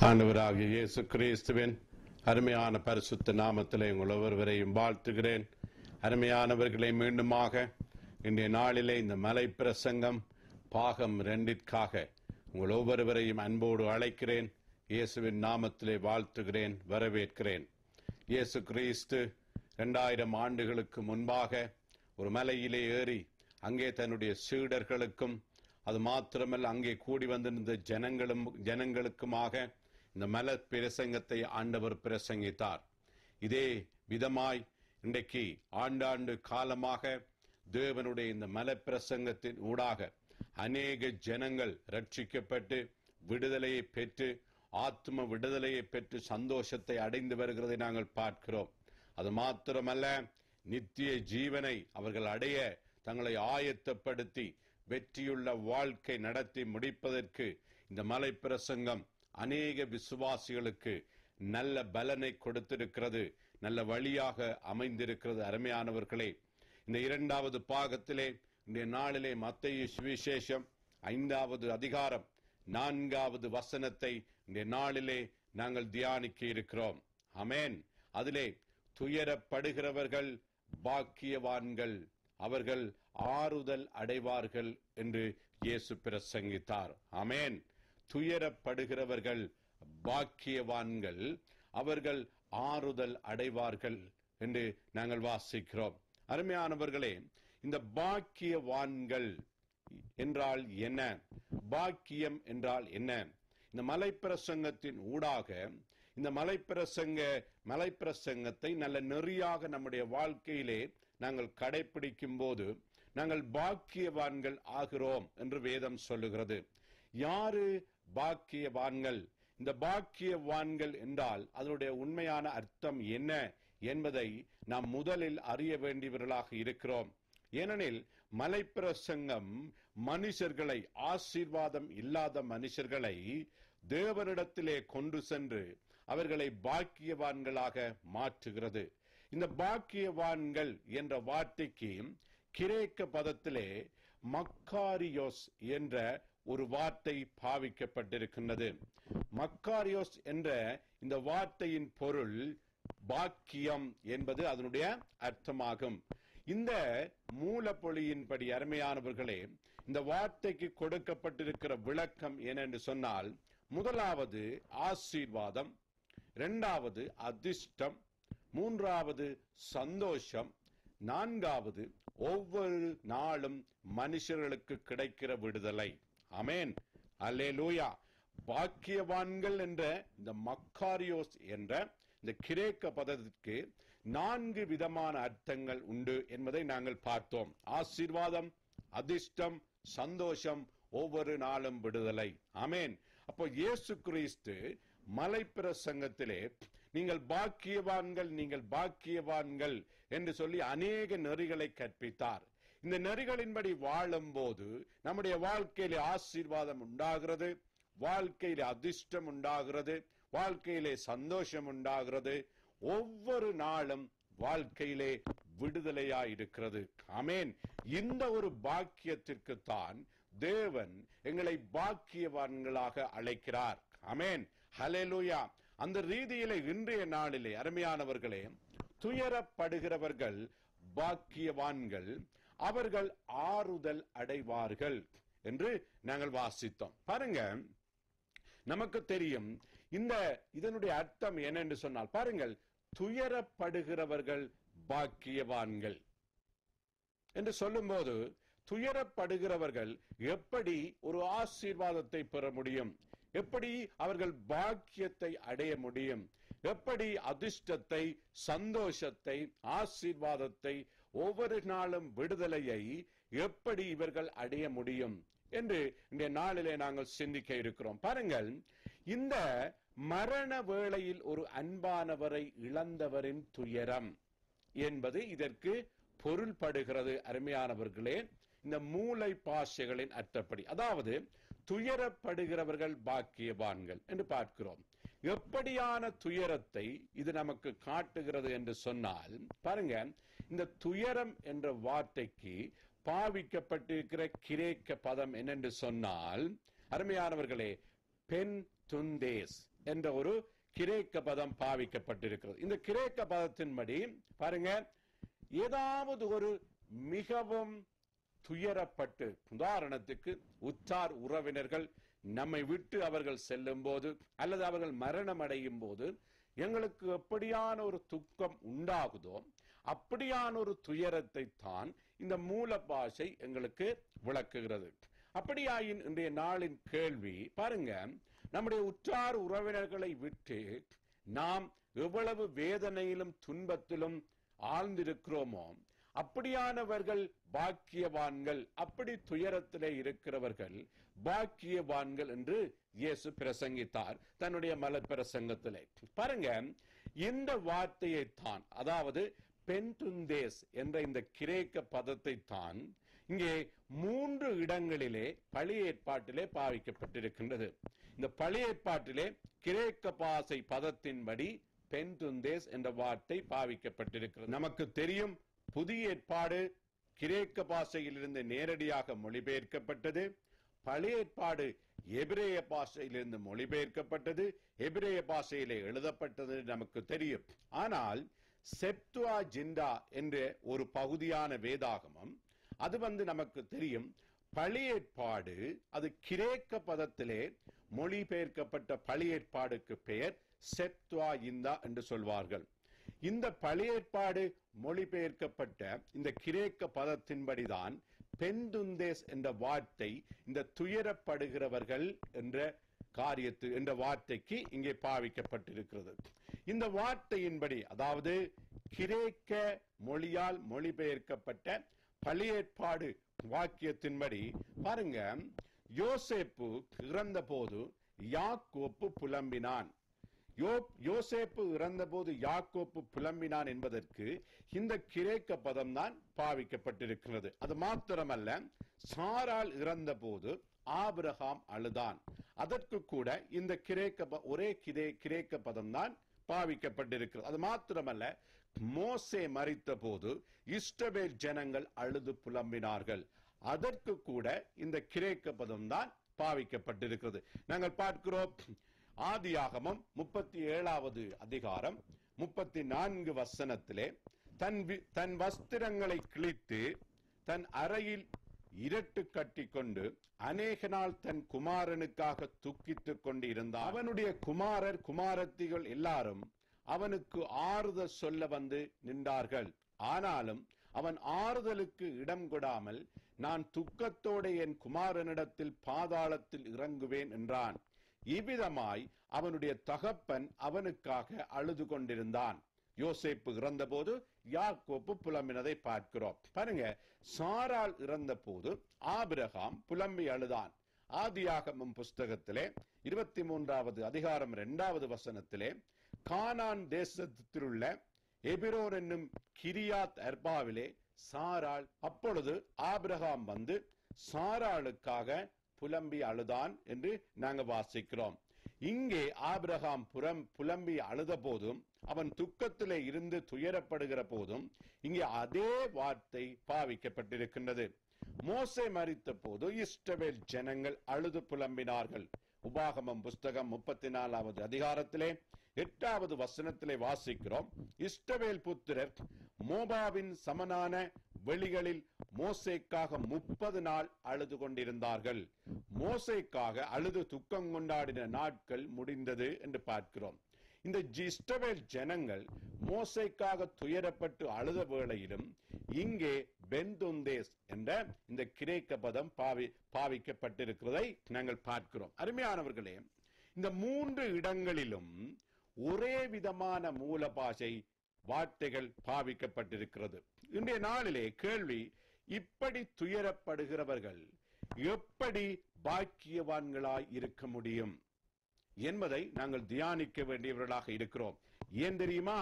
ஆண்டவராகிய இயேசு கிறிஸ்துவின் அருமையான பரிசுத்த நாமத்திலே உங்கள் ஒவ்வொருவரையும் வாழ்த்துகிறேன். அருமையானவர்களை, மீண்டுமாக இன்றைய நாளிலே இந்த மலை பிரசங்கம் பாகம் 2 உங்கள் ஒவ்வொருவரையும் அன்போடு அழைக்கிறேன். இயேசுவின் நாமத்திலே வாழ்த்துகிறேன், வரவேற்கிறேன். இயேசு கிறிஸ்து 2000 ஆண்டுகளுக்கு முன்பாக ஒரு மலையிலே ஏறி அங்கே தன்னுடைய சீடர்களுக்கும் அது மாத்திரமல்ல அங்கே கூடி வந்திருந்த ஜனங்களுக்குமாக இந்த மலை பிரசங்கத்தை ஆண்டவர் பிரசங்கித்தார். இதே விதமாய் இன்றைக்கு ஆண்டாண்டு காலமாக தேவனுடைய இந்த மலை பிரசங்கத்தின் ஊடாக அநேக ஜனங்கள் ரட்சிக்கப்பட்டு விடுதலையை பெற்று ஆத்ம விடுதலையை பெற்று சந்தோஷத்தை அடைந்து வருகிறதை நாங்கள் பார்க்கிறோம். அது மாத்திரமல்ல, நித்திய ஜீவனை அவர்கள் அடைய தங்களை ஆயத்தப்படுத்தி வெற்றியுள்ள வாழ்க்கை நடத்தி முடிப்பதற்கு இந்த மலை பிரசங்கம் அநேக விசுவாசிகளுக்கு நல்ல பலனை கொடுத்திருக்கிறது, நல்ல வழியாக அமைந்திருக்கிறது. அருமையானவர்களே, இந்த 2வது பாகத்திலே இந்த நாளிலே மத்தேயு சுவிசேஷம் 5வது அதிகாரம் 4வது வசனத்தை இந்த நாளிலே நாங்கள் தியானிக்க இருக்கிறோம். ஆமென். அதிலே துயரப்படுகிறவர்கள் பாக்கியவான்கள், அவர்கள் ஆறுதல் அடைவார்கள் என்று இயேசு பிரசங்கித்தார். ஆமென். துயரப்படுகிறவர்கள் பாக்கியவான்கள், அவர்கள் ஆறுதல் அடைவார்கள் என்று நாங்கள் வாசிக்கிறோம். அருமையானவர்களே, இந்த பாக்கியவான்கள் என்றால் என்ன? பாக்கியம் என்றால் என்ன? இந்த மலைப்பிரசங்கத்தின் ஊடாக இந்த மலைப்பிரசங்கத்தை நல்ல நெறியாக நம்முடைய வாழ்க்கையிலே நாங்கள் கடைபிடிக்கும் போது நாங்கள் பாக்கியவான்கள் ஆகிறோம் என்று வேதம் சொல்லுகிறது. யாரு பாக்கியவான்கள்? இந்த பாக்கியவான்கள் என்றால் அதனுடைய உண்மையான அர்த்தம் என்ன என்பதை நாம் முதலில் அறிய வேண்டியவர்களாக இருக்கிறோம். ஏனெனில் மலைப்பிரசங்கம் மனுஷர்களை, ஆசீர்வாதம் இல்லாத மனுஷர்களை தேவனிடத்திலே கொண்டு சென்று அவர்களை பாக்கியவான்களாக மாற்றுகிறது. இந்த பாக்கியவான்கள் என்ற வார்த்தைக்கு கிரேக்க பதத்திலே மக்காரியோஸ் என்ற ஒரு வார்த்தை பாவிக்கப்பட்டிருக்கின்றது. மக்காரியோஸ் என்ற இந்த வார்த்தையின் பொருள் பாக்கியம் என்பது அதனுடைய அர்த்தமாகும். இந்த மூலப்பொழியின்படி அருமையானவர்களே, இந்த வார்த்தைக்கு கொடுக்கப்பட்டிருக்கிற விளக்கம் என்னென்று சொன்னால், முதலாவது ஆசீர்வாதம், 2வது அதிர்ஷ்டம், 3வது சந்தோஷம், 4வது ஒவ்வொரு நாளும் மனுஷர்களுக்கு கிடைக்கிற விடுதலை. ஆமென், அல்லேலூயா. பாக்கியவான்கள் என்ற இந்த மக்காரியோஸ் என்ற இந்த கிரேக்க பதத்திற்கு 4 விதமான அர்த்தங்கள் உண்டு என்பதை நாங்கள் பார்த்தோம். ஆசீர்வாதம், அதிர்ஷ்டம், சந்தோஷம், ஒவ்வொரு நாளும் விடுதலை. ஆமென். அப்போ இயேசு கிறிஸ்து மலைப்பிரசங்கத்திலே நீங்கள் பாக்கியவான்கள், நீங்கள் பாக்கியவான்கள் என்று சொல்லி அநேக நெறிகளை கற்பித்தார். இந்த நெறிகளின்படி வாழும் போது நம்முடைய வாழ்க்கையிலே ஆசீர்வாதம் உண்டாகிறது, வாழ்க்கையிலே அதிர்ஷ்டம் உண்டாகிறது, வாழ்க்கையிலே சந்தோஷம் உண்டாகிறது, ஒவ்வொரு நாளும் வாழ்க்கையிலே விடுதலையா இருக்கிறது. ஆமென். இந்த ஒரு பாக்கியத்திற்கு தான் தேவன் எங்களை பாக்கியவான்களாக அழைக்கிறார். ஆமென், ஹல்லேலூயா. அந்த ரீதியிலே இன்றைய நாளிலே அருமையானவர்களே, துயரப்படுகிறவர்கள் பாக்கியவான்கள், அவர்கள் ஆறுதல் அடைவார்கள் என்று நாங்கள் வாசித்தோம். பாருங்க, நமக்கு தெரியும் இதனுடைய அர்த்தம் என்னென்று சொன்னால், பாருங்கள், துயரப்படுகிறவர்கள் பாக்கியவான்கள் என்று சொல்லும் போது துயரப்படுகிறவர்கள் எப்படி ஒரு ஆசீர்வாதத்தை பெற முடியும்? எப்படி அவர்கள் பாக்கியத்தை அடைய முடியும்? எப்படி அதிர்ஷ்டத்தை, சந்தோஷத்தை, ஆசீர்வாதத்தை, ஒவ்வொரு நாளும் விடுதலையை எப்படி இவர்கள் அடைய முடியும் என்று இந்த நாளிலே நாங்கள் சிந்திக்க இருக்கிறோம். பாருங்கள், இந்த மரண வேளையில் ஒரு அன்பானவரை இழந்தவரின் துயரம் என்பது இதற்கு பொருள்படுகிறது. அருமையானவர்களே, இந்த மூலை பாஷைகளின் அர்த்தப்படி, அதாவது துயரப்படுகிறவர்கள் பாக்கியவான்கள் என்று பார்க்கிறோம். எப்படியான துயரத்தை இது நமக்கு காட்டுகிறது என்று சொன்னால், பாருங்க, இந்த துயரம் என்ற வார்த்தைக்கு பாவிக்கப்பட்டிருக்கிற கிரேக்க பதம் என்னென்று சொன்னால், அருமையானவர்களே, பென் துந்தேஸ் என்ற ஒரு கிரேக்க பதம் பாவிக்கப்பட்டிருக்கிறது. இந்த கிரேக்க பதத்தின்படி பாருங்க, ஏதாவது ஒரு மிகவும் துயரப்பட்டு, உதாரணத்துக்கு உற்றார் உறவினர்கள் நம்மை விட்டு அவர்கள் செல்லும் போது அல்லது அவர்கள் மரணம் அடையும் போது எங்களுக்கு எப்படியான ஒரு துக்கம் உண்டாகுதோ அப்படியான ஒரு துயரத்தை தான் இந்த மூல பாஷை எங்களுக்கு விளக்குகிறது. அப்படியாயின் இன்றைய நாளின் கேள்வி பாருங்க, நம்முடைய உற்றார் உறவினர்களை விட்டு நாம் எவ்வளவு வேதனையிலும் துன்பத்திலும் ஆழ்ந்திருக்கிறோமோ அப்படியானவர்கள் பாக்கியவான்கள், அப்படி துயரத்திலே இருக்கிறவர்கள் பாக்கியவான்கள் என்று இயேசு பிரசங்கித்தார் தன்னுடைய மலர் பிரசங்கத்திலே. பாருங்க, இந்த வார்த்தையை தான், அதாவது பென்துந்தேஸ் என்ற இந்த கிரேக்க பதத்தை தான் இங்கே 3 இடங்களிலே பழைய ஏற்பாட்டிலே பாவிக்கப்பட்டிருக்கின்றது. இந்த பழைய ஏற்பாட்டிலே கிரேக்க பாசை பதத்தின்படி பென்துந்தேஸ் என்ற வார்த்தை பாவிக்கப்பட்டிருக்கிறது. நமக்கு தெரியும், புதிய ஏற்பாடு கிரேக்க பாஷையிலிருந்து நேரடியாக மொழிபெயர்க்கப்பட்டது. பழைய ஏற்பாடு எபிரேய பாஷையிலிருந்து மொழிபெயர்க்கப்பட்டது, எபிரேய பாஷையிலே எழுதப்பட்டது நமக்கு தெரியும். ஆனால் செப்துவாஜிண்டா என்ற ஒரு பகுதியான வேதாகமம், அது நமக்கு தெரியும், பழைய ஏற்பாடு அது கிரேக்க பதத்திலே மொழிபெயர்க்கப்பட்ட பழைய ஏற்பாடுக்கு பெயர் செப்துவாஜிண்டா என்று சொல்வார்கள். இந்த பழைய ஏற்பாடு மொழிபெயர்க்கப்பட்ட இந்த கிரேக்க பதத்தின்படிதான் பென்துந்தேஸ் என்ற வார்த்தை இந்த துயரப்படுகிறவர்கள் என்ற என்ற வார்த்தைக்கு இங்கே பாவிக்கப்பட்டிருக்கிறது. இந்த வார்த்தையின்படி, அதாவது கிரேக்க மொழியால் மொழிபெயர்க்கப்பட்ட பழைய ஏற்பாடு வாக்கியத்தின்படி பாருங்க, யோசேப்பு இறந்த போது யாக்கோப்பு புலம்பினான். யோசேப்பு இறந்தபோது யாக்கோப்பு புலம்பினான் என்பதற்கு இந்த கிரேக்க பதம் தான் பாவிக்கப்பட்டிருக்கிறது. அது மாத்திரமல்ல, சாராள் இறந்த போது ஆபிரகாம் அழுதான், அதற்கு கூட இந்த ஒரே கிரேக்க பதம் தான் பாவிக்கப்பட்டிருக்கிறது. அது மாத்திரமல்ல, மோசே மரித்த போது இஸ்ரவேல் ஜனங்கள் அழுது புலம்பினார்கள், அதற்கு கூட இந்த கிரேக்க பதம் தான் பாவிக்கப்பட்டிருக்கிறது. நாங்கள் பார்க்கிறோம், ஆதியாகமம் 37வது அதிகாரம் 34 வசனத்திலே தன் வஸ்திரங்களை கிழித்து தன் அறையில் இரட்டு கட்டி கொண்டு அநேக நாள் தன் குமாரனுக்காக துக்கித்துக் கொண்டு இருந்தான். அவனுடைய குமாரத்திகள் எல்லாரும் அவனுக்கு ஆறுதல் சொல்ல வந்து நின்றார்கள். ஆனாலும் அவன் ஆறுதலுக்கு இடம் கொடாமல், நான் துக்கத்தோட என் குமாரனிடத்தில் பாதாளத்தில் இறங்குவேன் என்றான். இவ்விதமாய் அவனுடைய தகப்பன் அவனுக்காக அழுது கொண்டிருந்தான். யோசேப்பு இறந்த போது யாக்கோப்பு புலம்பினதை பார்க்கிறோம். பாருங்க, சாராள் இறந்த போது ஆபிரகாம் புலம்பி அழுதான். ஆதியாகமம் புஸ்தகத்திலே 23வது அதிகாரம் 2வது வசனத்திலே, கானான் தேசத்திலுள்ள எபிரோன் என்னும் கிரியாத் அர்பாவிலே சாராள், அப்பொழுது ஆபிரகாம் வந்து சாராளுக்காக புலம்பி அழுதான் என்று நாங்கள் வாசிக்கிறோம். இங்கே ஆபிரகாம் புலம்பி அழுத போதும், அவன் துக்கத்திலே இருந்து துயரப்படுகிற போதும் இங்கே அதே வார்த்தை பாவிக்கப்பட்டிருக்கின்றது. மோசே மரித்த போது இஸ்ரவேல் ஜனங்கள் அழுது புலம்பினார்கள். உபாகமம் புஸ்தகம் 34வது அதிகாரத்திலே 8வது வசனத்திலே வாசிக்கிறோம், இஸ்ரவேல் புத்திரர் மோபாவின் சமனான வெளிகளில் மோசேக்காக 30 நாள் அழுது கொண்டிருந்தார்கள். மோசேக்காக அழுது துக்கம் கொண்டாடின நாட்கள் முடிந்தது என்று பார்க்கிறோம். இந்த இஸ்ரவேல் ஜனங்கள் மோசேக்காக துயரப்பட்டு அழுத வேளையிலும் இங்கே பென்துந்தேஸ் என்ற இந்த கிரேக்க பதம் பாவிக்கப்பட்டிருக்கிறதை நாங்கள் பார்க்கிறோம். அருமையானவர்களே, இந்த 3 இடங்களிலும் ஒரே விதமான மூல பாஷை வார்த்தைகள் பாவிக்கப்பட்டிருக்கிறது. இன்றைய நாளிலே கேள்வி, இப்படி துயரப்படுகிறவர்கள் எப்படி பாக்கியவான்களாய் இருக்க முடியும் என்பதை நாங்கள் தியானிக்க வேண்டியவர்களாக இருக்கிறோம். ஏன் தெரியுமா?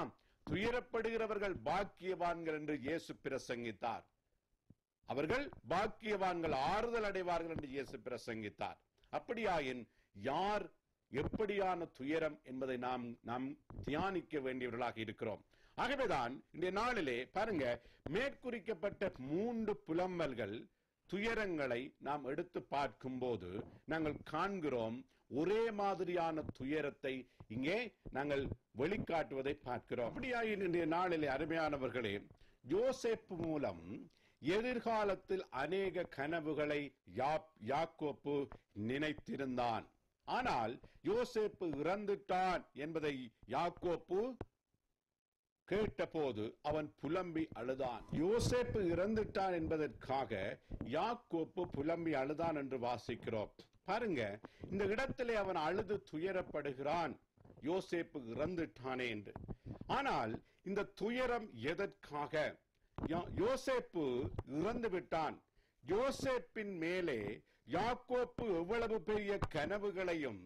துயரப்படுகிறவர்கள் பாக்கியவான்கள் என்று இயேசு பிரசங்கித்தார். அவர்கள் பாக்கியவான்கள், ஆறுதல் அடைவார்கள் என்று இயேசு பிரசங்கித்தார். அப்படியாயின் யார் எப்படியான துயரம் என்பதை நாம் தியானிக்க வேண்டியவர்களாக இருக்கிறோம். ஆகவேதான் இந்த நாளிலே பாருங்க, மேற்குறிக்கப்பட்ட 3 புலம்பல்கள் துயரங்களை நாம் எடுத்து பார்க்கும் போது நாங்கள் காண்கிறோம், ஒரே மாதிரியான துயரத்தை இங்கே நாங்கள் வெளிக்காட்டுவதை பார்க்கிறோம். அப்படியாக இன்றைய நாளிலே அருமையானவர்களே, யோசேப்பு மூலம் எதிர்காலத்தில் அநேக கனவுகளை யாக்கோப்பு நினைத்திருந்தான். ஆனால் யோசேப்பு இறந்துட்டான் என்பதை யாக்கோப்பு கேட்டபோது அவன் புலம்பி அழுதான். யோசேப்பு இறந்துட்டான் என்பதற்காக யாக்கோப்பு புலம்பி அழுதான் என்று வாசிக்கிறோம். பாருங்க, இந்த இடத்திலே அவன் அழுது துயரப்படுகிறான், யோசேப்பு இறந்துட்டானே என்று. ஆனால் இந்த துயரம் எதற்காக? யோசேப்பு இறந்து விட்டான். யோசேப்பின் மேலே யாக்கோப்பு எவ்வளவு பெரிய கனவுகளையும்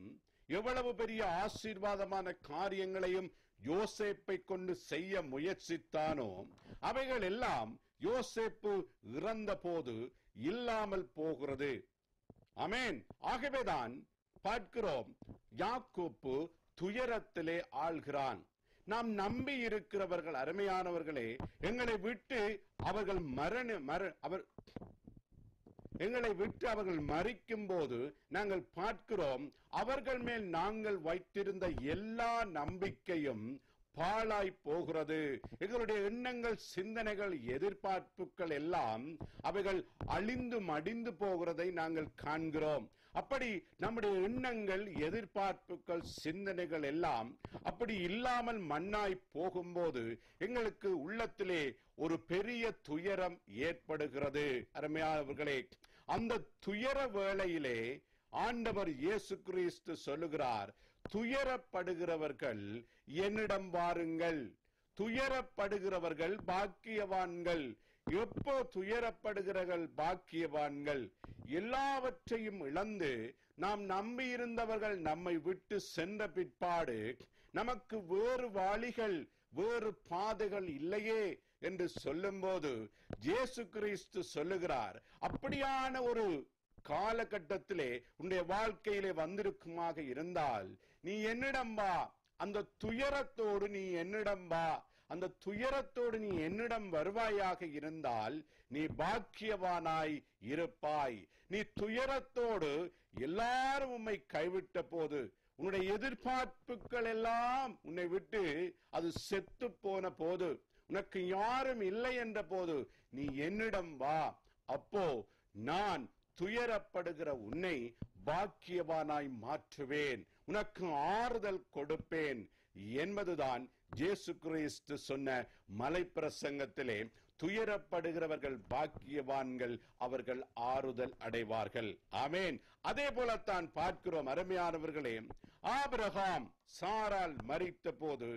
எவ்வளவு பெரிய ஆசீர்வாதமான காரியங்களையும் யோசேப்பை கொண்டு செய்ய முயற்சித்தானோ அவைகள் எல்லாம் யோசேப்பு இறந்த போது இல்லாமல் போகிறது. ஆமென். ஆகவேதான் பார்க்கிறோம், யாக்கோப்பு துயரத்திலே ஆழ்கிறான். நாம் நம்பி இருக்கிறவர்கள் அருமையானவர்களே, எங்களை விட்டு அவர்கள் மரிக்கும் போது நாங்கள் பார்க்கிறோம், அவர்கள் மேல் நாங்கள் வைத்திருந்த எல்லா நம்பிக்கையும் பாழாய் போகிறது. எங்களுடைய எண்ணங்கள், சிந்தனைகள், எதிர்பார்ப்புகள் எல்லாம் அவைகள் அழிந்து மடிந்து போகிறதை நாங்கள் காண்கிறோம். அப்படி நம்முடைய எண்ணங்கள், எதிர்பார்ப்புகள், சிந்தனைகள் எல்லாம் அப்படி இல்லாமல் மண்ணாய் போகும்போது எங்களுக்கு உள்ளத்திலே ஒரு பெரிய துயரம் ஏற்படுகிறது. அருமையானவர்களே, அந்த துயர வேளையிலே ஆண்டவர் இயேசு கிறிஸ்து சொல்லுகிறார், துயரப்படுகிறவர்கள் என்னிடம் வாருங்கள். துயரப்படுகிறவர்கள் பாக்கியவான்கள். எப்போ துயரப்படுகிறவர்கள் பாக்கியவான்கள்? எல்லாவற்றையும் இழந்து நாம் நம்பியிருந்தவர்கள் நம்மை விட்டு சென்ற பிற்பாடு நமக்கு வேறு வழிகள், வேறு பாதைகள் இல்லையே என்று சொல்லும் போது இயேசு கிறிஸ்து சொல்லுகிறார், அப்படியான ஒரு காலகட்டத்திலே உன்னுடைய வாழ்க்கையிலே வந்திருக்குமாக இருந்தால் நீ என்னிடம் வா. அந்த துயரத்தோடு நீ என்னிடம் வா. அந்த துயரத்தோடு நீ என்னிடம் வருவாயாக இருந்தால் நீ பாக்கியவானாய் இருப்பாய். நீ துயரத்தோடு எல்லாரும் உம்மை கைவிட்ட போது, உன்னுடைய எதிர்பார்ப்புகள் எல்லாம் உன்னை விட்டு அது செத்து போன போது, உனக்கு யாரும் இல்லை என்ற போது நீ என்னிடம் வா. அப்போ நான் துயரப்படுகிற உன்னை பாக்கியவானாய் மாற்றுவேன், உனக்கு ஆறுதல் கொடுப்பேன் என்பதுதான் இயேசு கிறிஸ்து சொன்ன மலை பிரசங்கத்திலே, துயரப்படுகிறவர்கள் பாக்கியவான்கள், அவர்கள் ஆறுதல் அடைவார்கள். ஆமென். அதே போலத்தான் பார்க்கிறோம் அருமையானவர்களே, ஆபிரகாம் சாரால் மரித்த போது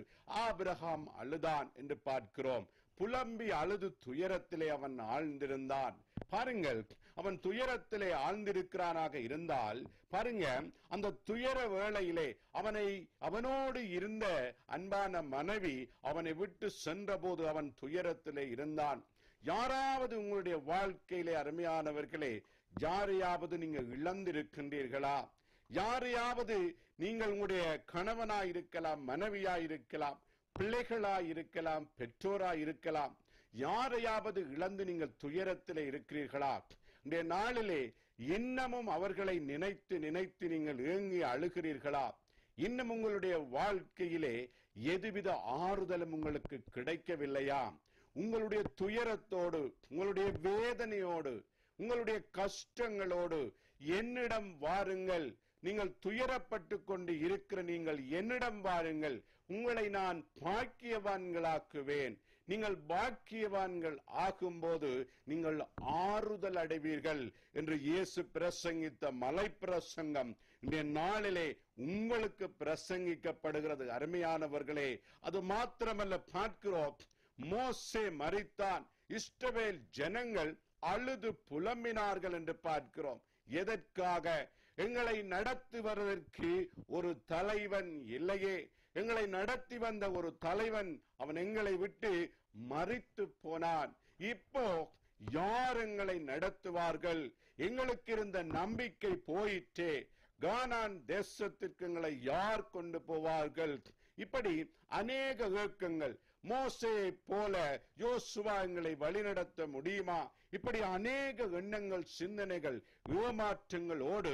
ஆபிரகாம் அழுதான் என்று பார்க்கிறோம். புலம்பி அழுது துயரத்திலே அவன் ஆழ்ந்திருந்தான். பாருங்கள், அவன் துயரத்திலே ஆழ்ந்திருக்கிறானாக இருந்தால் பாருங்க, அந்த துயர வேளையிலே அவனோடு இருந்த அன்பான மனைவி அவனை விட்டு சென்ற போது அவன் துயரத்திலே இருந்தான். யாராவது உங்களுடைய வாழ்க்கையிலே அருமையானவர்களே, யாரையாவது நீங்கள் இழந்திருக்கின்றீர்களா? யாரையாவது நீங்கள் உங்களுடைய கணவனாய் இருக்கலாம், மனைவியாய் இருக்கலாம், பிள்ளைகளாய் இருக்கலாம், பெற்றோராய் இருக்கலாம், யாரையாவது இழந்து நீங்கள் துயரத்திலே இருக்கிறீர்களா? இந்த நாளிலே இன்னமும் அவர்களை நினைத்து நினைத்து நீங்கள் ஏங்கி அழுகிறீர்களா? இன்னும் உங்களுடைய வாழ்க்கையிலே எதுவித ஆறுதலும் உங்களுக்கு கிடைக்கவில்லையா? உங்களுடைய துயரத்தோடு, உங்களுடைய வேதனையோடு, உங்களுடைய கஷ்டங்களோடு என்னிடம் வாருங்கள். நீங்கள் துயரப்பட்டு கொண்டு இருக்கிற நீங்கள் என்னிடம் வாருங்கள், உங்களை நான் பாக்கியவான்களாக்குவேன். நீங்கள் பாக்கியவான்கள் ஆகும்போது நீங்கள் ஆறுதல் அடைவீர்கள் என்று இயேசு பிரசங்கித்த மலை பிரசங்கம் இந்த நாளிலே உங்களுக்கு பிரசங்கிக்கப்படுகிறது. அருமையானவர்களே, அது மாத்திரமல்ல, பார்க்கிறோம், மோசே மரித்தான், இஸ்ரவேல் ஜனங்கள் அழுது புலம்பினார்கள் என்று பார்க்கிறோம். எதற்காக? எங்களை நடத்தி வருவதற்கு ஒரு தலைவன் இல்லையே. எங்களை நடத்தி வந்த ஒரு தலைவன் அவன் எங்களை விட்டு மரித்து போனான். இப்போ யார் எங்களை நடத்துவார்கள்? எங்களுக்கு இருந்த நம்பிக்கை போயிற்றே. கானான் தேசத்திற்கு எங்களை யார் கொண்டு போவார்கள்? இப்படி அநேக ஏக்கங்கள். மோசேயை போல யோசுவா எங்களை வழிநடத்த முடியுமா? இப்படி அநேக எண்ணங்கள், சிந்தனைகள், ஏமாற்றங்களோடு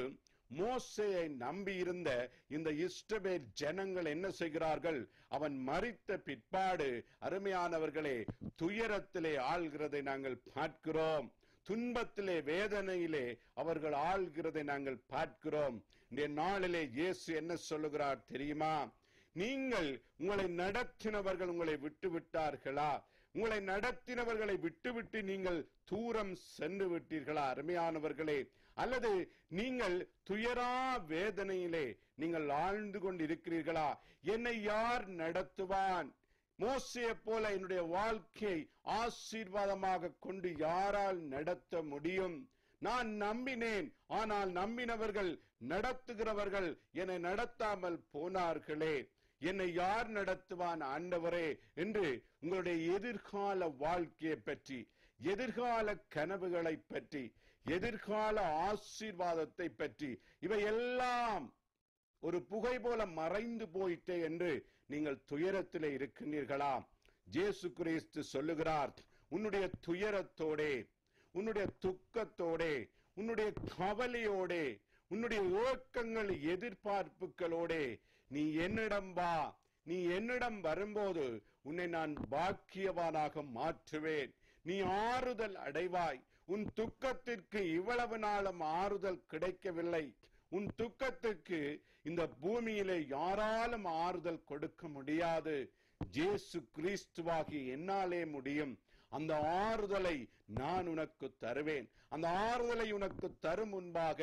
மோசேயை நம்பி இருந்த இந்த இஸ்ரவேல் ஜனங்கள் என்ன செய்கிறார்கள்? அவன் மரித்த பிற்பாடு அருமையானவர்களே துயரத்திலே ஆள்கிறதை நாங்கள் பார்க்கிறோம். துன்பத்திலே வேதனையிலே அவர்கள் ஆள்கிறதை நாங்கள் பார்க்கிறோம். இந்த நாளிலே இயேசு என்ன சொல்லுகிறார் தெரியுமா? நீங்கள் உங்களை நடத்தினவர்கள் உங்களை விட்டு விட்டார்களா? உங்களை நடத்தினவர்களை விட்டுவிட்டு நீங்கள் தூரம் சென்று விட்டீர்களா அருமையானவர்களே? அல்லது நீங்கள் துயரா வேதனையிலே நீங்கள் ஆழ்ந்து கொண்டிருக்கிறீர்களா? என்னை யார் நடத்துவான்? மோசேயை போல என்னுடைய வாழ்க்கையை ஆசீர்வாதமாக கொண்டு யாரால் நடத்த முடியும்? நான் நம்பினேன், ஆனால் நம்பினவர்கள் நடத்துகிறவர்கள் என்னை நடத்தாமல் போனார்களே. என்னை யார் நடத்துவான் ஆண்டவரே என்று உங்களுடைய எதிர்கால வாழ்க்கையை பற்றி, எதிர்கால கனவுகளை பற்றி, எதிர்கால ஆசீர்வாதத்தை பற்றி இவையெல்லாம் ஒரு புகை போல மறைந்து போயிட்டே என்று நீங்கள் துயரத்திலே இருக்கின்றீர்களா? இயேசு கிறிஸ்து சொல்லுகிறார், உன்னுடைய துயரத்தோடே, உன்னுடைய துக்கத்தோடே, உன்னுடைய கவலையோடே, உன்னுடைய ஏக்கங்கள் எதிர்பார்ப்புகளோடே நீ என்னிடம் வா. நீ என்னிடம் வரும்போது உன்னை நான் பாக்கியவானாக மாற்றுவேன். நீ ஆறுதல் அடைவாய். உன் துக்கத்திற்கு இவ்வளவு நாளும் ஆறுதல் கிடைக்கவில்லை. உன் துக்கத்துக்கு இந்த பூமியிலே யாராலும் ஆறுதல் கொடுக்க முடியாது. இயேசு கிறிஸ்துவாகிய என்னாலே முடியும். அந்த ஆறுதலை நான் உனக்கு தருவேன். அந்த ஆறுதலை உனக்கு தரும் முன்பாக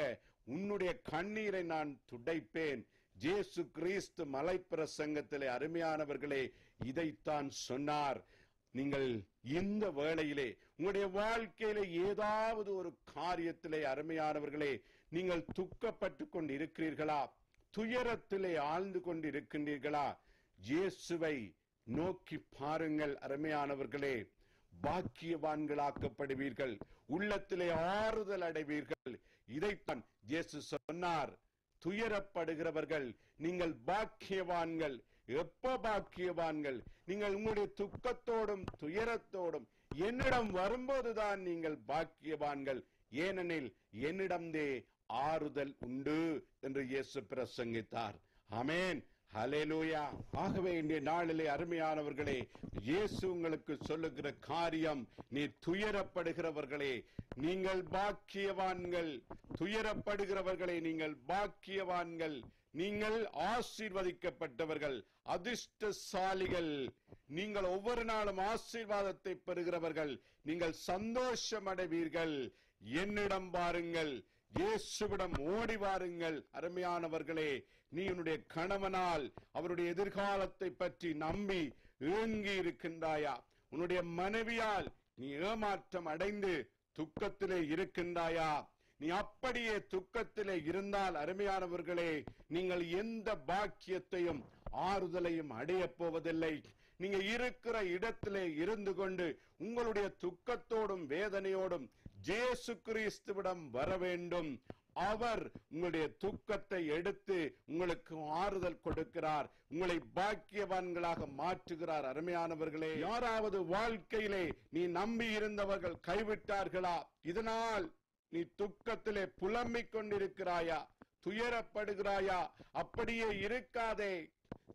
உன்னுடைய கண்ணீரை நான் துடைப்பேன். இயேசு கிறிஸ்து மலை பிரசங்கத்திலே அருமையானவர்களே இதைத்தான் சொன்னார். நீங்கள் இந்த வேளையிலே உங்களுடைய வாழ்க்கையிலே ஏதாவது ஒரு காரியத்திலே அருமையானவர்களே நீங்கள் துக்கப்பட்டு கொண்டு இருக்கிறீர்களா? துயரத்திலே ஆழ்ந்து கொண்டு இருக்கின்றீர்களா? இயேசுவை நோக்கி பாருங்கள் அருமையானவர்களே. பாக்கியவான்களாக்கப்படுவீர்கள், உள்ளத்திலே ஆறுதல் அடைவீர்கள். இதைத்தான் இயேசு சொன்னார். துயரப்படுகிறவர்கள் நீங்கள் பாக்கியவான்கள். எப்ப பாக்கியவான்கள்? நீங்கள் உங்களுடைய துக்கத்தோடும் துயரத்தோடும் என்னிடம் வரும்போதுதான் நீங்கள் பாக்கியவான்கள். ஏனெனில் என்னிடம்தே ஆறுதல் உண்டு என்று இயேசு பிரசங்கித்தார். ஆமென், ஹல்லேலூயா. ஆகவே இன்றைய நாளிலே அருமையானவர்களே, இயேசு உங்களுக்கு சொல்லுகிற காரியம், நீ துயரப்படுகிறவர்களே நீங்கள் பாக்கியவான்கள். துயரப்படுகிறவர்களே நீங்கள் பாக்கியவான்கள். நீங்கள் ஆசீர்வதிக்கப்பட்டவர்கள், அதிர்ஷ்டசாலிகள். நீங்கள் ஒவ்வொரு நாளும் ஆசீர்வாதத்தை பெறுகிறவர்கள். நீங்கள் சந்தோஷம் அடைவீர்கள். என்னிடம் வாருங்கள், இயேசுவிடம் ஓடி வாருங்கள். அருமையானவர்களே, நீ உன்னுடைய கணவனால் அவருடைய எதிர்காலத்தை பற்றி நம்பி ஏங்கி இருக்கின்றாயா? உன்னுடைய மனைவியால் நீ ஏமாற்றம் அடைந்து துக்கத்திலே இருக்கின்றாயா? நீ அப்படியே துக்கத்திலே இருந்தால் அருமையானவர்களே, நீங்கள் எந்த பாக்கியத்தையும் ஆறுதலையும் அடைய போவதில்லை. நீங்க இருக்கிற இடத்திலே இருந்து கொண்டு உங்களுடைய துக்கத்தோடும் வேதனையோடும் இயேசு கிறிஸ்துவிடம் வர வேண்டும். அவர் உங்களுடைய துக்கத்தை எடுத்து உங்களுக்கு ஆறுதல் கொடுக்கிறார், உங்களை பாக்கியவான்களாக மாற்றுகிறார். அருமையானவர்களே, யாராவது வாழ்க்கையிலே நீ நம்பி இருந்தவர்கள் கைவிட்டார்களா? இதனால் நீ துக்கத்திலே புலம்பிக் கொண்டிருக்கிறாயா? துயரப்படுகிறாயா? அப்படியே இருக்காதே.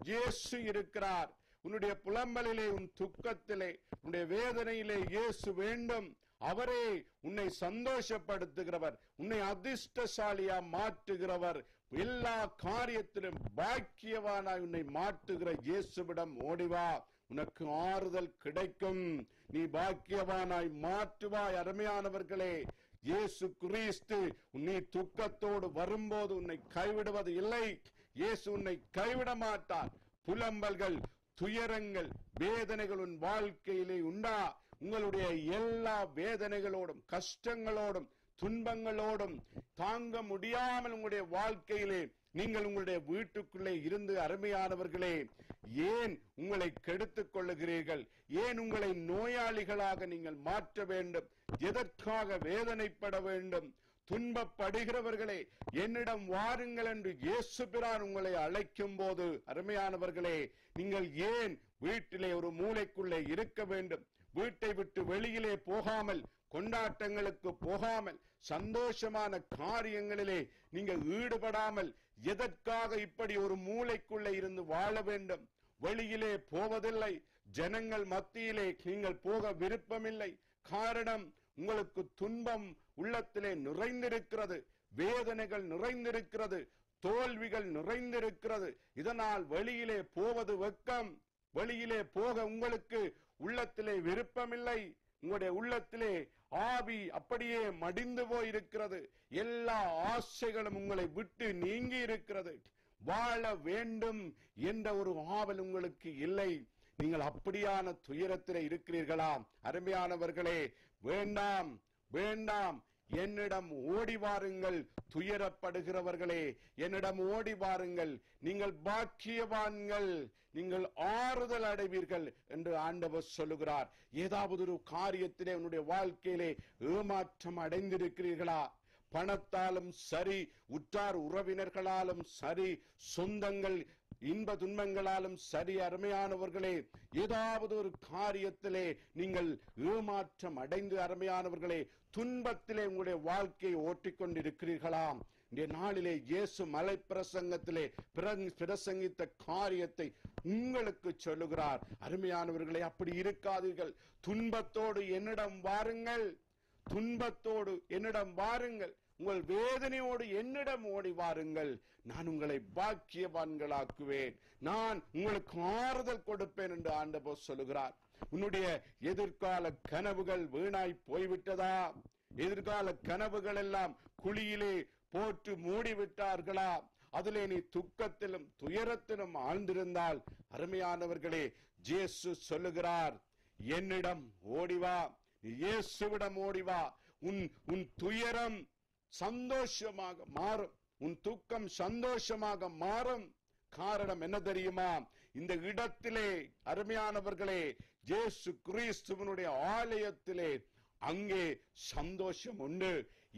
இயேசு இருக்கிறார். உன்னுடைய புலம்பலிலே, உன் துக்கத்திலே, உன்னுடைய வேதனையிலே இயேசு வேண்டும். அவரே உன்னை சந்தோஷப்படுத்துகிறவர், உன்னை அதிர்ஷ்டசாலியா மாற்றுகிறவர். எல்லா காரியத்திலும் பாக்கியவானாய் உன்னை மாற்றுகிற இயேசுவிடம் ஓடிவா, உனக்கு ஆறுதல் கிடைக்கும். நீ பாக்கியவானாய் மாற்றுவாய். அருமையானவர்களே, இயேசு கிறிஸ்து உன்னை துக்கத்தோடு வரும்போது உன்னை கைவிடுவது இல்லை. இயேசு உன்னை கைவிட மாட்டார். புலம்பல்கள், துயரங்கள், வேதனைகள் உன் வாழ்க்கையிலே உண்டா? உங்களுடைய எல்லா வேதனைகளோடும் கஷ்டங்களோடும் துன்பங்களோடும் தாங்க முடியாமல் உங்களுடைய வாழ்க்கையிலே நீங்கள் உங்களுடைய வீட்டுக்குள்ளே இருந்து அருமையானவர்களே ஏன் உங்களை கெடுத்துக் கொள்ளுகிறீர்கள்? ஏன் உங்களை நோயாளிகளாக நீங்கள் மாற்ற வேண்டும்? எதற்காக வேதனைப்பட வேண்டும்? துன்பப்படுகிறவர்களே என்னிடம் வாருங்கள் என்று இயேசு பிரான் உங்களை அழைக்கும் போது அருமையானவர்களே, நீங்கள் ஏன் வீட்டிலே ஒரு மூலைக்குள்ளே இருக்க வேண்டும்? வீட்டை விட்டு வெளியிலே போகாமல் கொண்டாட்டங்களுக்கு போகாமல், சந்தோஷமான காரியங்களிலே நீங்கள் ஈடுபடாமல், எதற்காக இப்படி ஒரு மூளைக்குள்ளே இருந்து வாழ வேண்டும்? வெளியிலே போவதில்லை, ஜனங்கள் மத்தியிலே நீங்கள் போக விருப்பமில்லை. காரணம், உங்களுக்கு துன்பம் உள்ளத்திலே நிறைந்திருக்கிறது, வேதனைகள் நிறைந்திருக்கிறது, தோல்விகள் நிறைந்திருக்கிறது. இதனால் வெளியிலே போவது வெட்கம். வெளியிலே போக உங்களுக்கு உள்ளத்திலே விருப்பமில்லை. உங்களுடைய உள்ளத்திலே ஆவி அப்படியே மடிந்து போயிருக்கிறது. எல்லா ஆசைகளும் உங்களை விட்டு நீங்கி இருக்கிறது. வாழ வேண்டும் என்ற ஒரு ஆவல் உங்களுக்கு இல்லை. நீங்கள் அப்படியான துயரத்திலே இருக்கிறீர்களா? அருமையானவர்களே, வேண்டாம் வேண்டாம், என்னிடம் ஓடி வாருங்கள். துயரப்படுகிறவர்களே, என்னிடம் ஓடி வாருங்கள். நீங்கள் பாக்கியவான்கள், நீங்கள் ஆறுதல் அடைவீர்கள் என்று ஆண்டவர் சொல்லுகிறார். ஏதாவது ஒரு காரியத்திலே உன்னுடைய வாழ்க்கையிலே ஏமாற்றம் அடைந்திருக்கிறீர்களா? பணத்தாலும் சரி, உற்றார் உறவினர்களாலும் சரி, சொந்தங்கள் இன்ப துன்பங்களாலும் சரி, அருமையானவர்களே, ஏதாவது ஒரு காரியத்திலே நீங்கள் ஏமாற்றம் அடைந்து, அருமையானவர்களே, துன்பத்திலே உங்களுடைய வாழ்க்கையை ஓட்டிக்கொண்டிருக்கிறீர்களா? இந்த நாளிலே இயேசு மலை பிரசங்கத்திலே பிரசங்கித்த காரியத்தை உங்களுக்கு சொல்லுகிறார். அருமையானவர்களே, அப்படி இருக்காதீர்கள். துன்பத்தோடு என்னிடம் வாருங்கள், துன்பத்தோடு என்னிடம் வாருங்கள், உங்கள் வேதனையோடு என்னிடம் ஓடி வாருங்கள். நான் உங்களை பாக்கியவான்களாக்குவேன், நான் உங்களுக்கு ஆறுதல் கொடுப்பேன் என்று ஆண்டவர் சொல்லுகிறார். உன்னுடைய எதிர்கால கனவுகள் வீணாய் போய்விட்டதா? எதிர்கால கனவுகள் எல்லாம் குழியிலே போட்டு மூடிவிட்டார்களா? அதிலே நீ துக்கத்திலும் துயரத்திலும் ஆழ்ந்திருந்தால், அருமையானவர்களே, இயேசு சொல்லுகிறார், என்னிடம் ஓடிவா, இயேசுவிடம் ஓடிவா. உன் துயரம் சந்தோஷமாக மாறும், உன் துக்கம் சந்தோஷமாக மாறும். காரணம் என்ன தெரியுமா? இந்த இடத்திலே, அருமையானவர்களே, இயேசு கிறிஸ்துவினுடைய ஆலயத்திலே அங்கே சந்தோஷம் உண்டு.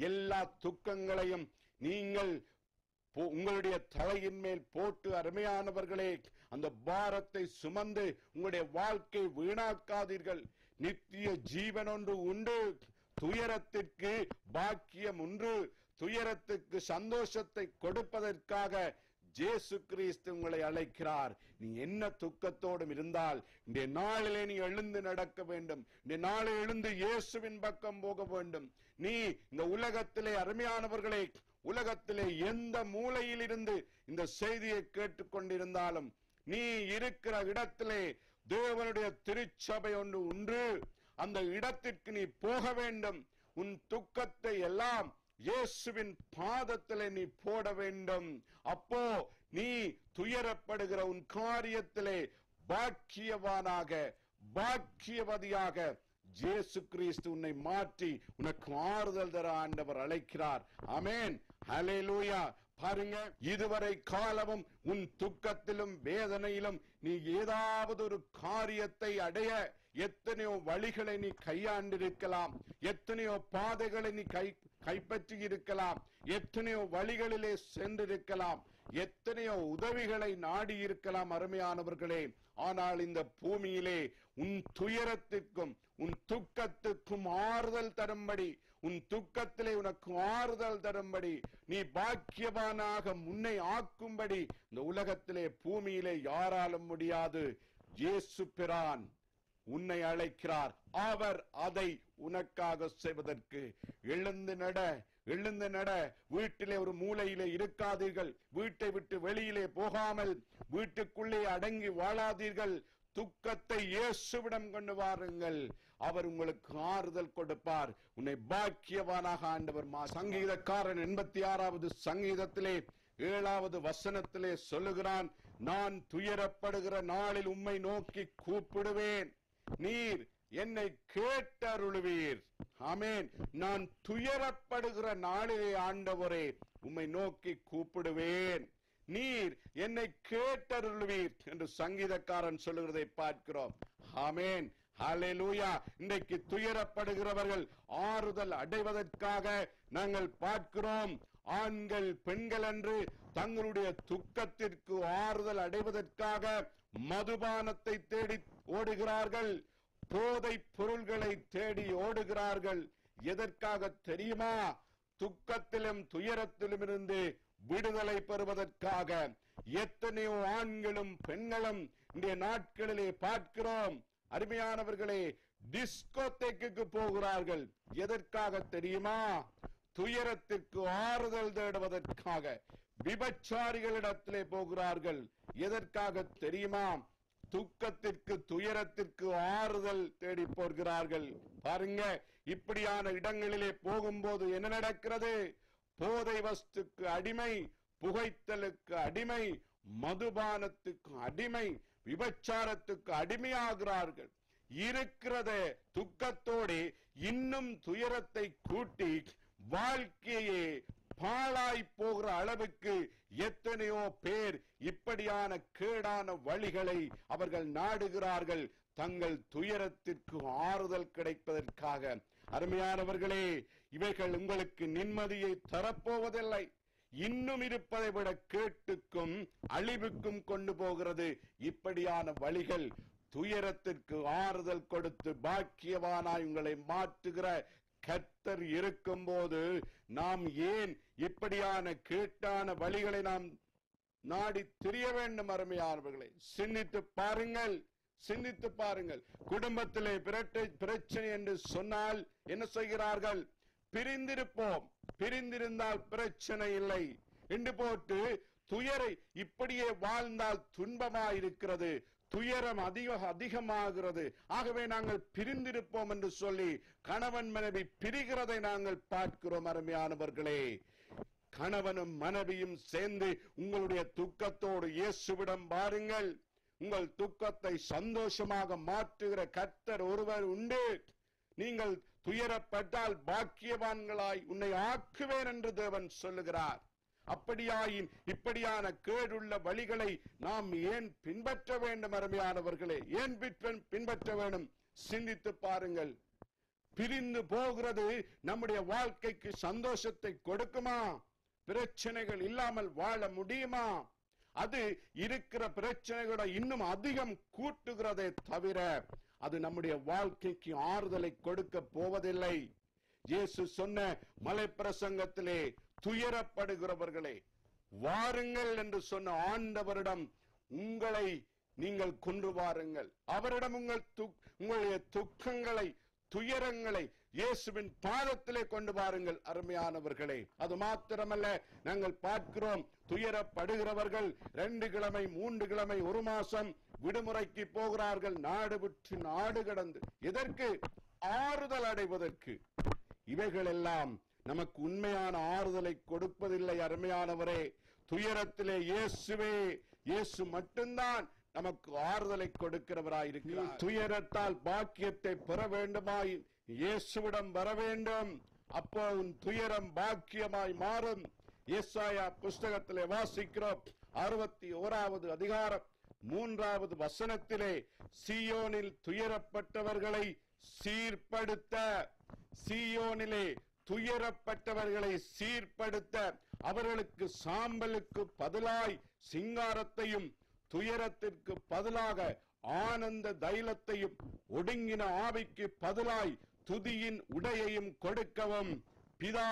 எல்லா துக்கங்களையும் நீங்கள் உங்களுடைய தலையின் மேல் போட்டு, அருமையானவர்களே, அந்த பாரத்தை சுமந்து உங்களுடைய வாழ்க்கை வீணாக்காதீர்கள். நித்திய ஜீவன் ஒன்று உண்டு, துயரத்திற்கு பாக்கியம் ஒன்று. துயரத்துக்கு சந்தோஷத்தை கொடுப்பதற்காக இயேசு கிறிஸ்து உங்களை அழைக்கிறார். நீ என்ன துக்கத்தோடும் இருந்தால் இந்த நாளிலே நீ எழுந்து நடக்க வேண்டும். இந்த நாளை எழுந்து இயேசுவின் பக்கம் போக வேண்டும். நீ இந்த உலகத்திலே, அருமையானவர்களே, உலகத்திலே எந்த மூலையில் இருந்து இந்த செய்தியை கேட்டுக்கொண்டிருந்தாலும், நீ இருக்கிற இடத்திலே தேவனுடைய திருச்சபை ஒன்று உண்டு. அந்த இடத்திற்கு நீ போக வேண்டும். உன் துக்கத்தை எல்லாம் இயேசுவின் பாதத்திலே நீ போட வேண்டும். அப்போ நீ துயரப்படுகிற உன் காரியத்திலே பாக்கியவானாக, பாக்கியவதியாக இயேசு கிறிஸ்து உன்னை மாற்றி உனக்கு ஆறுதல் தர ஆண்டவர் அழைக்கிறார். ஆமென், ஹல்லேலூயா. பாருங்க, இதுவரை காலமும் உன் துக்கத்திலும் வேதனையிலும் நீ ஏதாவது ஒரு காரியத்தை அடைய எத்தனையோ வழிகளை நீ கையாண்டிருக்கலாம், எத்தனையோ பாதைகளை நீ கைப்பற்றி இருக்கலாம், எத்தனையோ வழிகளிலே சென்றிருக்கலாம், எத்தனையோ உதவிகளை நாடி இருக்கலாம், அருமையானவர்களே. ஆனால் இந்த பூமியிலே உன் துயரத்திற்கும் உன் துக்கத்துக்கும் ஆறுதல் தரும்படி, உன் துக்கத்திலே உனக்கு ஆறுதல் தரும்படி, நீ பாக்கியவானாக முன்னை ஆக்கும்படி இந்த உலகத்திலே பூமியிலே யாராலும் முடியாது. இயேசு பிரான் உன்னை அழைக்கிறார். அவர் அதை உனக்காக செய்வதற்கு எழுந்து நட, எழுந்து நட. வீட்டிலே ஒரு மூலையிலே இருக்காதீர்கள். வீட்டை விட்டு வெளியிலே போகாமல் வீட்டுக்குள்ளே அடங்கி வாழாதீர்கள். துக்கத்தை இயேசுவிடம் கொண்டு வாருங்கள். அவர் உங்களுக்கு ஆறுதல் கொடுப்பார். உன்னை பாக்கியவானாக ஆண்டவர் சங்கீதக்காரன் 86வது சங்கீதத்திலே 7வது வசனத்திலே சொல்லுகிறான், நான் துயரப்படுகிற நாளில் உம்மை நோக்கி கூப்பிடுவேன், நீர் என்னை கேட்டருளுவீர். ஆமென். நான் துயரப்படுகிற நாளிலே ஆண்டவரே உம்மை நோக்கி கூப்பிடுவேன், நீர் என்னை கேட்டருளுவீர் என்று சங்கீதக்காரன் சொல்லுகிறதை பார்க்கிறோம். ஆமென், ஹல்லேலூயா. இன்றைக்கு துயரப்படுகிறவர்கள் ஆறுதல் அடைவதற்காக நாங்கள் பார்க்கிறோம். ஆண்கள் பெண்கள் என்று தங்களுடைய துக்கத்திற்கு ஆறுதல் அடைவதற்காக மதுபானத்தை தேடி ஓடுகிறார்கள், போதை பொருள்களை தேடி ஓடுகிறார்கள். எதற்காக தெரியுமா? துக்கத்திலும் துயரத்திலும் இருந்து விடுதலை பெறுவதற்காக. எத்தனையோ ஆண்களும் பெண்களும் இந்த நாட்களிலே பார்க்கிறோம், அருமையானவர்களே, டிஸ்கோதேக்கு போகிறார்கள். எதற்காக தெரியுமா? துயரத்திற்கு ஆறுதல் தேடுவதற்காக. விபச்சாரிகளிடத்திலே போகிறார்கள். எதற்காக தெரியுமா? துக்கத்திற்கு துயரத்திற்கு ஆறுதல் தேடி போகிறார்கள். பாருங்க, இப்படியான இடங்களிலே போகும்போது என்ன நடக்கிறது? போதை வஸ்துக்கு அடிமை, புகைத்தலுக்கு அடிமை, மதுபானத்துக்கு அடிமை, விபச்சாரத்துக்கு அடிமையாகிறார்கள். இருக்கிறத துக்கத்தோடு இன்னும் துயரத்தை கூட்டி வாழ்க்கையே பாழாய் போகிற அளவுக்கு எத்தனையோ பேர் இப்படியான கேடான வழிகளை அவர்கள் நாடுகிறார்கள், தங்கள் துயரத்திற்கு ஆறுதல் கிடைப்பதற்காக. அருமையானவர்களே, இவைகள் உங்களுக்கு நிம்மதியை தரப்போவதில்லை. இன்னும் இருப்பதை விட கேட்டுக்கும் அழிவுக்கும் கொண்டு போகிறது. இப்படியான வழிகள் துயரத்திற்கு ஆறுதல் கொடுத்து பாக்கியவானாய் உங்களை மாற்றுகிற கர்த்தர் இருக்கும் போது நாம் ஏன் இப்படியான கேட்டான வழிகளை நாம் நாடி திரிய வேண்டும்? அருமையானவர்களே, சிந்தித்து பாருங்கள், சிந்தித்து பாருங்கள். குடும்பத்திலே பிரச்சனை என்று சொன்னால் என்ன செய்கிறார்கள்? பிரிந்திருப்போம், பிரிந்திருந்தால் பிரச்சனை இல்லை என்று போட்டு துயரை இப்படியே வாழ்ந்தால் துன்பமாயிருக்கிறது, துயரம் அதிகமாகிறது, ஆகவே நாங்கள் பிரிந்திருப்போம் என்று சொல்லி கணவன் மனைவி பிரிகிறதை நாங்கள் பார்க்கிறோம். அருமையானவர்களே, கணவனும் மனைவியும் சேர்ந்து உங்களுடைய துக்கத்தோடு இயேசுவிடம் பாருங்கள். உங்கள் துக்கத்தை சந்தோஷமாக மாற்றுகிற கர்த்தர் ஒருவர் உண்டு. நீங்கள் துயரப்பட்டால் பாக்கியவான்களாய் உன்னை ஆக்குவேன் என்று தேவன் சொல்லுகிறார். அப்படியாயின் இப்படியான கேடுள்ள வழிகளை நாம் ஏன் பின்பற்ற வேண்டும்? அருமையானவர்களே, ஏன் பின்பற்ற வேண்டும்? சிந்தித்து பாருங்கள். பிரிந்து போகிறது நம்முடைய வாழ்க்கைக்கு சந்தோஷத்தை கொடுக்குமா? பிரச்சனைகள் இல்லாமல் வாழ முடியுமா? அது இருக்கிற பிரச்சனைகளோட இன்னும் அதிகம் கூட்டுகிறதே தவிர அது நம்முடைய வாழ்க்கைக்கு ஆறுதலை கொடுக்க போவதில்லை. இயேசு சொன்ன மலை பிரசங்கத்திலே, துயரப்படுகிறவர்களே வாருங்கள் என்று சொன்ன ஆண்டவரிடம் உங்களை நீங்கள் கொண்டு வாருங்கள். அவரிடம் உங்களுடைய துக்கங்களை, துயரங்களை இயேசுவின் பாதத்திலே கொண்டு வாருங்கள். அருமையானவர்களே, அது மாத்திரமல்ல, நாங்கள் பார்க்கிறோம், துயரப்படுகிறவர்கள் 2 கிழமை 3 கிழமை 1 மாசம் விடுமுறைக்கு போகிறார்கள், நாடு விட்டு நாடு கடந்து. எதற்கு? ஆறுதல் அடைவதற்கு. இவைகள் எல்லாம் நமக்கு உண்மையான ஆறுதலை கொடுப்பதில்லை. அருமையானவரே, துயரத்திலே இயேசு மட்டும்தான் நமக்கு ஆறுதலை கொடுக்கிறவராயிருக்கிறார். துயரத்தால் பாக்கியத்தை பெற வேண்டுமாய் இயேசுவிடம் வர வேண்டும். அப்போ உன் துயரம் பாக்கியமாய் மாறும். ஏசாயா புஸ்தகத்திலே வாசிக்கிறோம், 61வது அதிகாரம் 3வது வசனத்திலே, சீயோனில் துயரப்பட்டவர்களை சீர்படுத்த, சீயோனிலே துயரப்பட்டவர்களை சீர்படுத்த, அவர்களுக்கு சாம்பலுக்கு பதிலாய் சிங்காரத்தையும், துயரத்திற்கு பதிலாக ஆனந்த தைலத்தையும், ஒடுங்கின ஆவிக்கு பதிலாய் துதியின் உடையையும் கொடுக்கவும் பிதா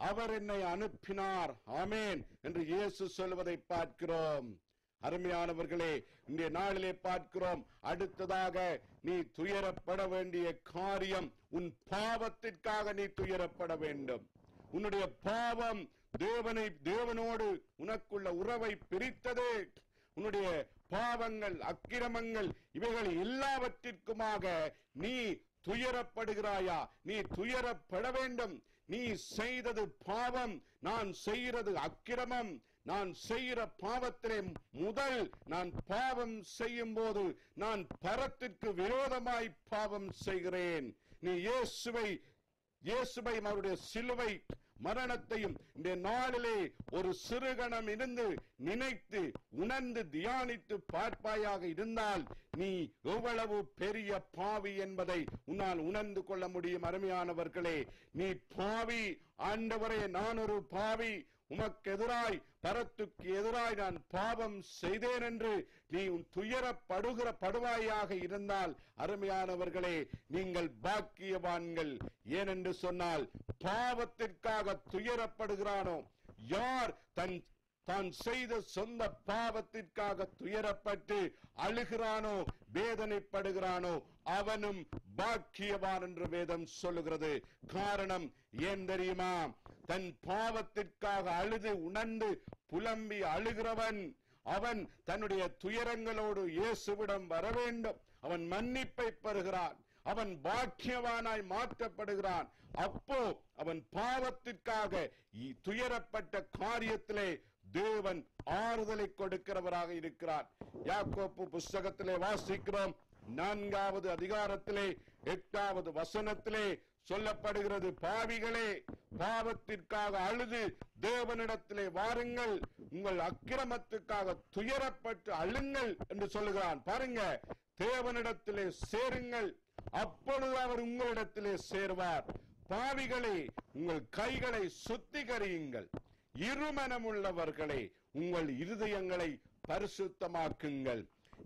அவர் என்னை அனுப்பினார், ஆமேன் என்று இயேசு சொல்வதை பார்க்கிறோம். அருமையானவர்களே, இன்றைய நாளிலே பார்க்கிறோம், அடுத்ததாக நீ துயரப்பட வேண்டிய காரியம், உன் பாவத்திற்காக நீ துயரப்பட வேண்டும். உன்னுடைய பாவம் தேவனோடு உனக்குள்ள உறவை பிரித்தது. உன்னுடைய பாவங்கள், அக்கிரமங்கள், இவைகள் எல்லாவற்றிற்குமாக நீ துயரப்படுகிறாயா? நீ துயரப்பட வேண்டும். நீ செய்தது பாவம், நான் செய்கிறது அக்கிரமம். நான் செய்கிற பாவத்திலே முதல் நான் பாவம் செய்யும் போது நான் பரத்திற்கு விரோதமாய் பாவம் செய்கிறேன். நீ இயேசுவை அவருடைய சிலுவை மரணத்தையும் இந்த நாளிலே ஒரு சிறுகணம் இருந்து நினைத்து உணர்ந்து தியானித்து பார்ப்பாயாக இருந்தால் நீ எவ்வளவு பெரிய பாவி என்பதை உன்னால் உணர்ந்து கொள்ள முடியும். அருமையானவர்களே, நீ பாவி, ஆண்டவரே நான் ஒரு பாவி, உமக்கு எதிராய் பரத்துக்கு எதிராய் நான் பாவம் செய்தேன் என்று நீ துயரப்படுவாயாக இருந்தால், அருமையானவர்களே, நீங்கள் பாக்கியவான்கள். ஏனென்று சொன்னால், பாவத்திற்காக துயரப்படுகிறானோ, யார் தான் செய்த சொந்த பாவத்திற்காக துயரப்பட்டு அழுகிறானோ, வேதனைப்படுகிறானோ, அவனும் பாக்கியவான் என்று வேதம் சொல்லுகிறது. காரணம் ஏன் தெரியுமா? தன் பாவத்திற்காக அழுது உணர்ந்து புலம்பி அழுகிறவன், அவன் தன்னுடைய துயரங்களோடு இயேசுவிடம் வர வேண்டும். அவன் மன்னிப்பை பெறுகிறான், அவன் பாக்கியவானாய் மாற்றப்படுகிறான். அப்போ அவன் பாவத்திற்காக துயரப்பட்ட காரியத்திலே தேவன் ஆறுதலை கொடுக்கிறவராக இருக்கிறார். யாக்கோப்பு புஸ்தகத்திலே வாசிக்கிறோம், 4வது அதிகாரத்திலே 8வது வசனத்திலே சொல்லப்படுகிறது, பாவிகளே, பாவத்திற்காக அழுது தேவனிடத்திலே வாருங்கள், உங்கள் அக்கிரமத்துக்காக துயரப்பட்டு அழுங்கள் என்று சொல்லுகிறான். பாருங்க, தேவனிடத்திலே சேருங்கள், அப்பொழுது அவர் உங்களிடத்திலே சேர்வார். பாவிகளே, உங்கள் கைகளை சுத்திகரியுங்கள், இருமனமுள்ளவர்களே, உங்கள் இருதயங்களை பரிசுத்தமாக்குங்கள்,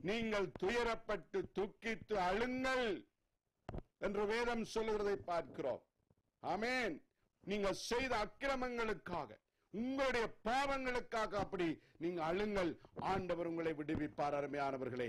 நீங்கள் துயரப்பட்டு துக்கித்து அழுங்கள் என்று வேதம் சொல்லுகிறதை பார்க்கிறோம். ஆமென். நீங்கள் செய்த அக்கிரமங்களுக்காக, உங்களுடைய பாவங்களுக்காக அப்படி நீங்க அழுங்கள், ஆண்டவர் உங்களை விடுவிப்பார். அருமையானவர்களே,